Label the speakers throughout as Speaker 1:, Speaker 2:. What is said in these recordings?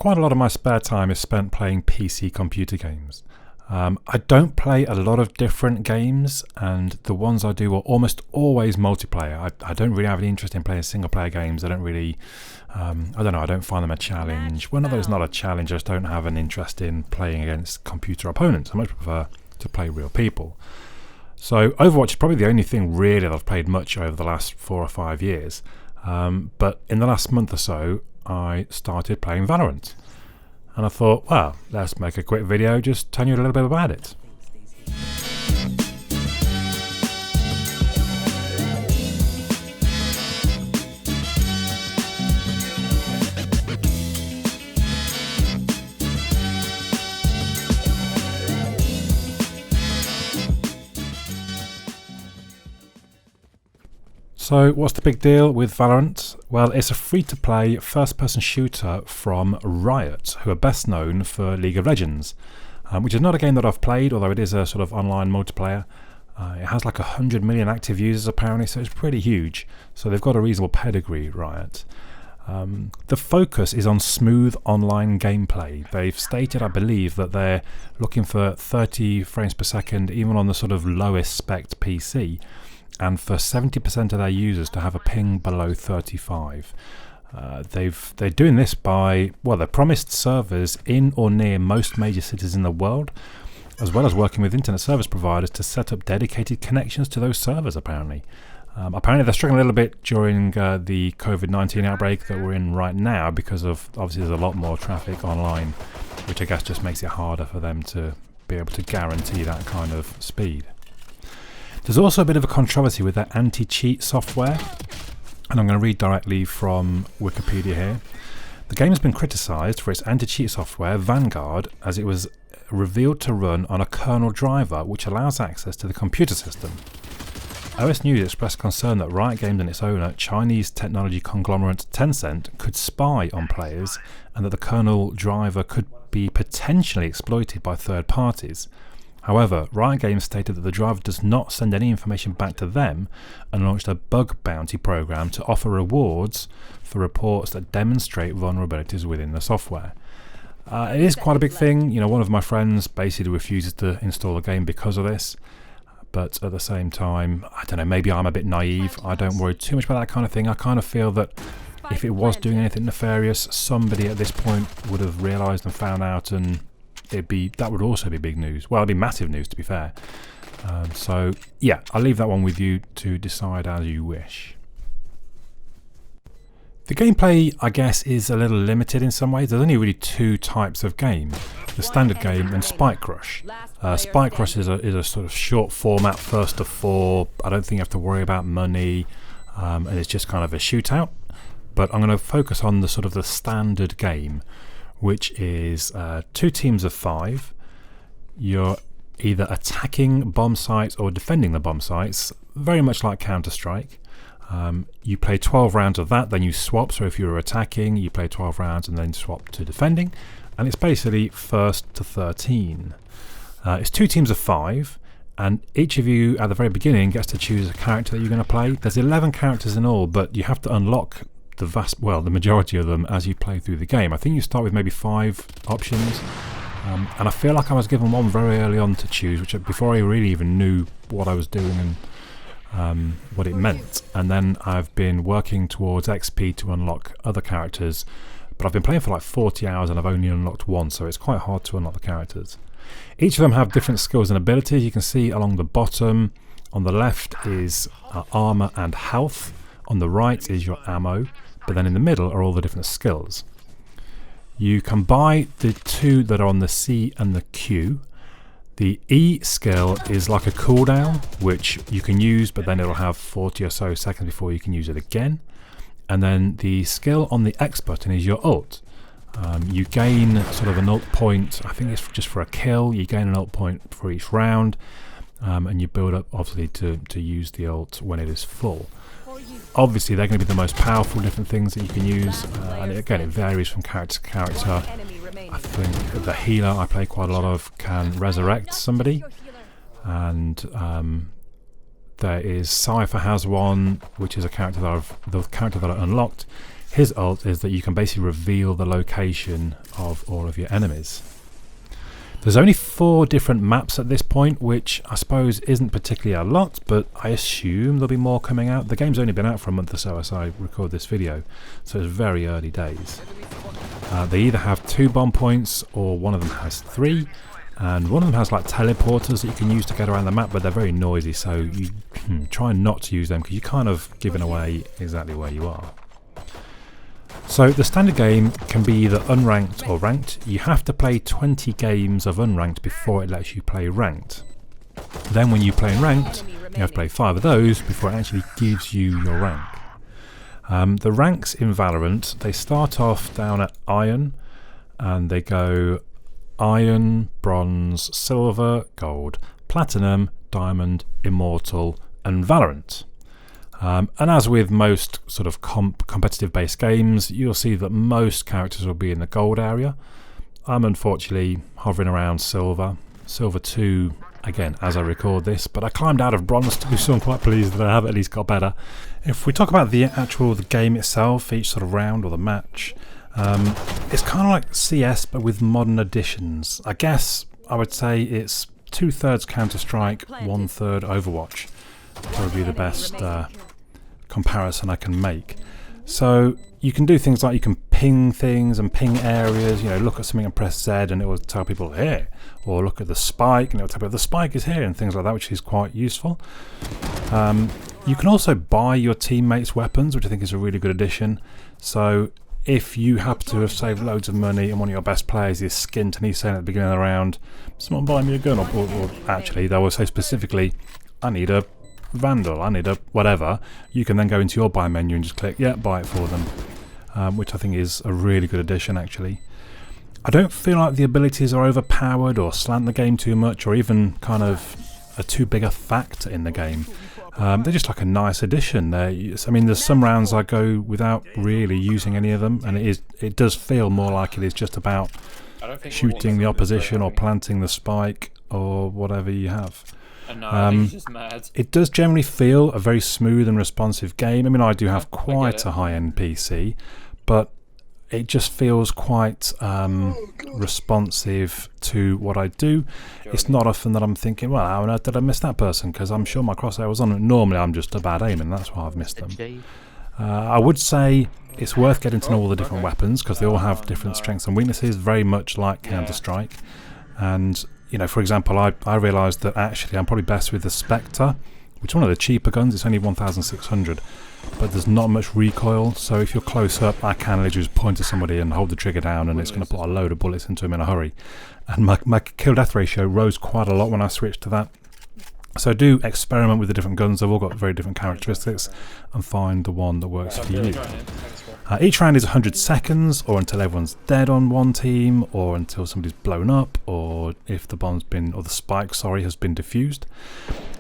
Speaker 1: Quite a lot of my spare time is spent playing PC computer games. I don't play a lot of different games, and the ones I do are almost always multiplayer. I don't really have any interest in playing single player games. I don't really, I don't know, I don't find them a challenge. Well, not that it's not a challenge, I just don't have an interest in playing against computer opponents. I much prefer to play real people. So Overwatch is probably the only thing really that I've played much over the last 4 or 5 years. But in the last month or so, I started playing Valorant. And I thought, well, let's make a quick video just telling you a little bit about it. So what's the big deal with Valorant? Well, it's a free-to-play first-person shooter from Riot, who are best known for League of Legends, which is not a game that I've played, although it is a sort of online multiplayer. It has like 100 million active users apparently, so it's pretty huge. So they've got a reasonable pedigree, Riot. The focus is on smooth online gameplay. They've stated, I believe, that they're looking for 30 frames per second, even on the sort of lowest spec PC. And for 70% of their users to have a ping below 35. They're doing this by, well, they're promised servers in or near most major cities in the world, as well as working with internet service providers to set up dedicated connections to those servers, apparently. Apparently they're struggling a little bit during the COVID-19 outbreak that we're in right now, because of, obviously there's a lot more traffic online, which I guess just makes it harder for them to be able to guarantee that kind of speed. There's also a bit of a controversy with their anti-cheat software, and I'm going to read directly from Wikipedia here. The game has been criticised for its anti-cheat software, Vanguard, as it was revealed to run on a kernel driver which allows access to the computer system. OS News expressed concern that Riot Games and its owner, Chinese technology conglomerate Tencent, could spy on players, and that the kernel driver could be potentially exploited by third parties. However, Riot Games stated that the driver does not send any information back to them, and launched a bug bounty program to offer rewards for reports that demonstrate vulnerabilities within the software. It is quite a big thing. You know, one of my friends basically refuses to install the game because of this. But at the same time, I don't know, maybe I'm a bit naive. I don't worry too much about that kind of thing. I kind of feel that if it was doing anything nefarious, somebody at this point would have realised and found out, and that would also be big news. Well, it'd be massive news, to be fair. So yeah, I'll leave that one with you to decide as you wish. The gameplay, I guess, is a little limited in some ways. There's only really 2 types of game: the standard game and Spike Rush. Spike Rush is a sort of short format, first to 4. I don't think you have to worry about money, and it's just kind of a shootout. But I'm going to focus on the sort of the standard game, which is 2 teams of 5. You're either attacking bomb sites or defending the bomb sites, very much like Counter-Strike. You play 12 rounds of that, then you swap. So if you're attacking, you play 12 rounds and then swap to defending. And it's basically first to 13. It's 2 teams of 5, and each of you at the very beginning gets to choose a character that you're going to play. There's 11 characters in all, but you have to unlock the majority of them as you play through the game. I think you start with maybe 5 options, and I feel like I was given one very early on to choose, which before I really even knew what I was doing and what it meant. And then I've been working towards XP to unlock other characters, but I've been playing for like 40 hours and I've only unlocked one, so it's quite hard to unlock the characters. Each of them have different skills and abilities. You can see along the bottom, on the left is armor and health, on the right is your ammo, but then in the middle are all the different skills. You can buy the 2 that are on the C and the Q. The E skill is like a cooldown, which you can use, but then it'll have 40 or so seconds before you can use it again. And then the skill on the X button is your ult. You gain sort of an ult point, I think it's just for a kill. You gain an ult point for each round, and you build up obviously to use the ult when it is full. Obviously they're going to be the most powerful different things that you can use, and again it varies from character to character. I think the healer I play quite a lot of can resurrect somebody, and there is Cypher has one, which is a character that I unlocked. his ult is that you can basically reveal the location of all of your enemies. There's only 4 different maps at this point, which I suppose isn't particularly a lot, but I assume there'll be more coming out. The game's only been out for a month or so as I record this video, so it's very early days. They either have 2 bomb points or one of them has 3, and one of them has like teleporters that you can use to get around the map, but they're very noisy, so you try not to use them because you're kind of giving away exactly where you are. So the standard game can be either unranked or ranked. You have to play 20 games of unranked before it lets you play ranked. Then when you play in ranked, you have to play 5 of those before it actually gives you your rank. The ranks in Valorant, they start off down at Iron, and they go Iron, Bronze, Silver, Gold, Platinum, Diamond, Immortal, and Valorant. And as with most sort of competitive based games, you'll see that most characters will be in the gold area. I'm unfortunately hovering around silver 2 again as I record this, but I climbed out of bronze 2, so I'm quite pleased that I have at least got better. If we talk about the game itself, each sort of round or the match, it's kind of like CS but with modern additions. I guess I would say it's 2/3 Counter-Strike, 1/3 Overwatch. Probably the best comparison I can make. So you can do things like you can ping things and ping areas, look at something and press Z and it will tell people here, or look at the spike and it will tell people the spike is here and things like that, which is quite useful. You can also buy your teammates weapons, which I think is a really good addition. So if you happen to have saved loads of money and one of your best players is skint and he's saying at the beginning of the round, someone buy me a gun, or actually they will say specifically, I need a Vandal, I need a whatever, you can then go into your buy menu and just click buy it for them, which I think is a really good addition actually. I don't feel like the abilities are overpowered or slant the game too much or even kind of a too big a factor in the game. They're just like a nice addition. There's some rounds I go without really using any of them, and it does feel more like it is just about shooting the opposition or planting the spike or whatever you have.
Speaker 2: He's just mad.
Speaker 1: It does generally feel a very smooth and responsive game. I do have quite a high-end PC, but it just feels quite responsive to what I do. It's not often that I'm thinking, well, how on earth did I miss that person? Because I'm sure my crosshair was on it. Normally I'm just a bad aim, and that's why I've missed them. I would say it's worth getting to know all the different weapons because they all have different strengths and weaknesses, very much like Counter-Strike. And for example, I realised that actually I'm probably best with the Spectre, which is one of the cheaper guns. It's only 1,600, but there's not much recoil. So if you're close up, I can literally just point to somebody and hold the trigger down, and it's going to put a load of bullets into him in a hurry. And my kill-death ratio rose quite a lot when I switched to that. So do experiment with the different guns. They've all got very different characteristics, and find the one that works for you. Each round is 100 seconds, or until everyone's dead on one team, or until somebody's blown up, or if the the spike has been defused.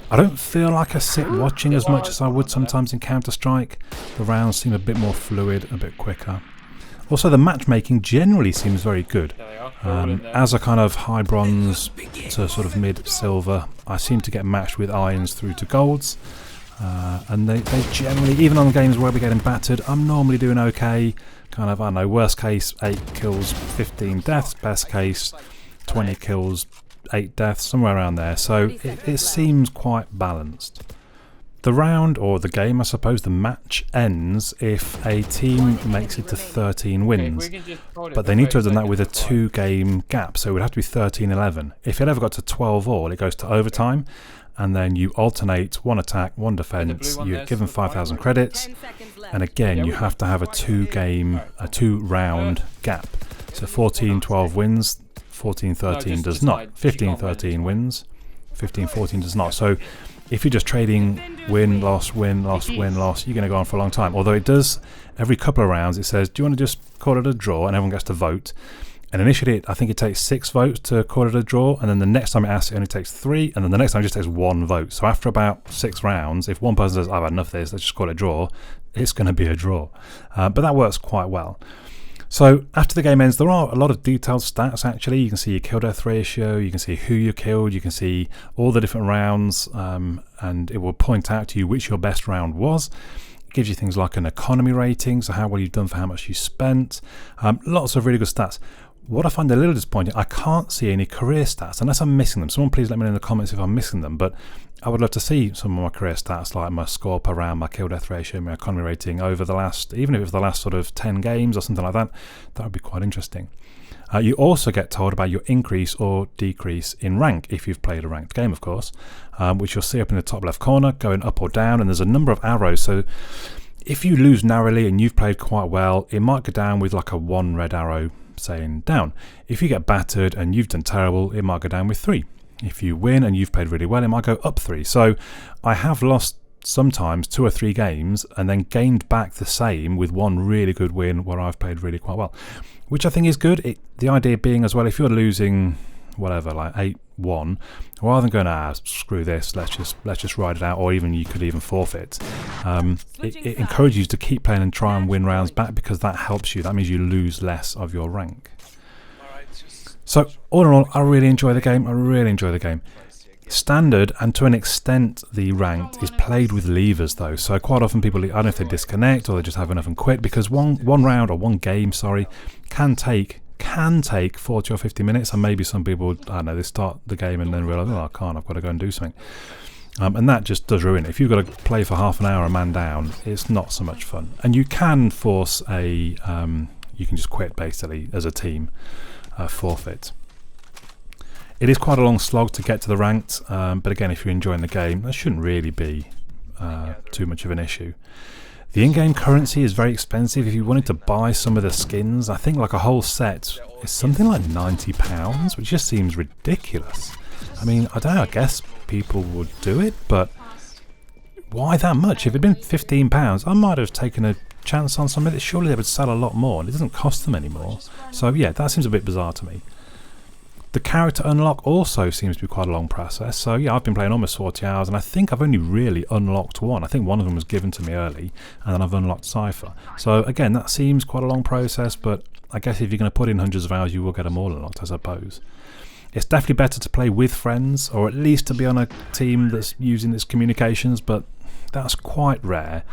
Speaker 1: I don't feel like I sit watching as much as I would sometimes in Counter-Strike. The rounds seem a bit more fluid, a bit quicker. Also, the matchmaking generally seems very good. As a kind of high bronze to sort of mid silver, I seem to get matched with irons through to golds. And they generally, even on games where we're getting battered, I'm normally doing okay. Kind of, I don't know, worst case 8 kills, 15 deaths, best case 20 kills, 8 deaths, somewhere around there. So it seems quite balanced. The round, or the game I suppose, the match ends if a team makes it to 13 wins, but they need to have done that with a 2-game gap, so it would have to be 13-11. If it ever got to 12 all, it goes to overtime, and then you alternate 1 attack, 1 defense, you're given 5,000 credits, and again you have to have a 2-round gap. So 14-12 wins, 14-13 does not, 15-13 wins, 15-14 does not. So if you're just trading win, loss, win, loss, win, loss, you're going to go on for a long time. Although it does, every couple of rounds, it says, do you want to just call it a draw? And everyone gets to vote. And initially, I think it takes 6 votes to call it a draw. And then the next time it asks, it only takes 3. And then the next time it just takes 1 vote. So after about 6 rounds, if one person says, I've had enough of this, let's just call it a draw, it's going to be a draw. But that works quite well. So after the game ends, there are a lot of detailed stats actually. You can see your kill death ratio, you can see who you killed, you can see all the different rounds, and it will point out to you which your best round was. gives you things like an economy rating, so how well you've done for how much you spent. Lots of really good stats. What I find a little disappointing, I can't see any career stats, unless I'm missing them. Someone please let me know in the comments if I'm missing them, but I would love to see some of my career stats, like my score per round, my kill death ratio, my economy rating over the last, even if it was the last sort of 10 games or something like that. That would be quite interesting. You also get told about your increase or decrease in rank, if you've played a ranked game, of course, which you'll see up in the top left corner, going up or down, and there's a number of arrows. So if you lose narrowly and you've played quite well, it might go down with like a 1 red arrow saying down. If you get battered and you've done terrible, it might go down with 3. If you win and you've played really well, it might go up 3. So I have lost sometimes 2 or 3 games and then gained back the same with one really good win where I've played really quite well, which I think is good. The idea being as well, if you're losing whatever, like 8-1, rather than going, screw this, let's just ride it out, or even you could even forfeit, it encourages you to keep playing and try and win rounds back, because that helps you. That means you lose less of your rank. So all in all, I really enjoy the game. Standard, and to an extent the ranked, is played with levers though, so quite often people, I don't know if they disconnect or they just have enough and quit, because one round or one game, can take 40 or 50 minutes, and maybe some people, I don't know, they start the game and then realise, I can't, I've got to go and do something, and that just does ruin it. If you've got to play for half an hour a man down, it's not so much fun. And you can force you can just quit basically as a team, forfeit. It is quite a long slog to get to the ranked, but again, if you're enjoying the game, that shouldn't really be too much of an issue. The in-game currency is very expensive. If you wanted to buy some of the skins, I think like a whole set is something like £90, which just seems ridiculous. I mean, I don't know, I guess people would do it, but why that much? If it had been £15, I might have taken a chance on some of it. Surely they would sell a lot more, and it doesn't cost them anymore. So yeah, that seems a bit bizarre to me. The character unlock also seems to be quite a long process. So yeah, I've been playing almost 40 hours, and I think I've only really unlocked one. I think one of them was given to me early, and then I've unlocked Cypher. So again, that seems quite a long process, but I guess if you're going to put in hundreds of hours, you will get them all unlocked, I suppose. It's definitely better to play with friends, or at least to be on a team that's using its communications, but that's quite rare.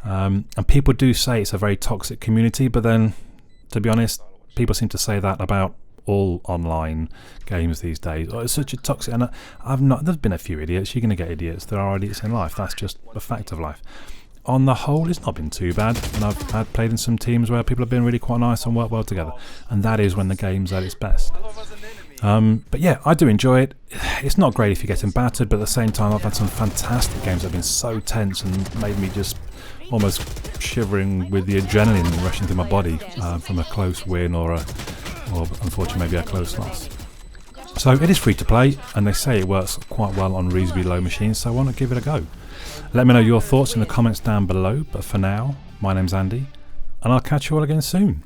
Speaker 1: And people do say it's a very toxic community, but then, to be honest, people seem to say that about all online games these days. Oh, it's such a toxic, and there's been a few idiots. You're going to get idiots. There are idiots in life. That's just a fact of life. On the whole, it's not been too bad, and I've had played in some teams where people have been really quite nice and work well together, and that is when the game's at its best. But yeah, I do enjoy it. It's not great if you're getting battered, but at the same time, I've had some fantastic games that have been so tense and made me just almost shivering with the adrenaline rushing through my body from a close win or unfortunately maybe a close loss. So it is free to play, and they say it works quite well on reasonably low machines, so why not give it a go? Let me know your thoughts in the comments down below, but for now, my name's Andy, and I'll catch you all again soon.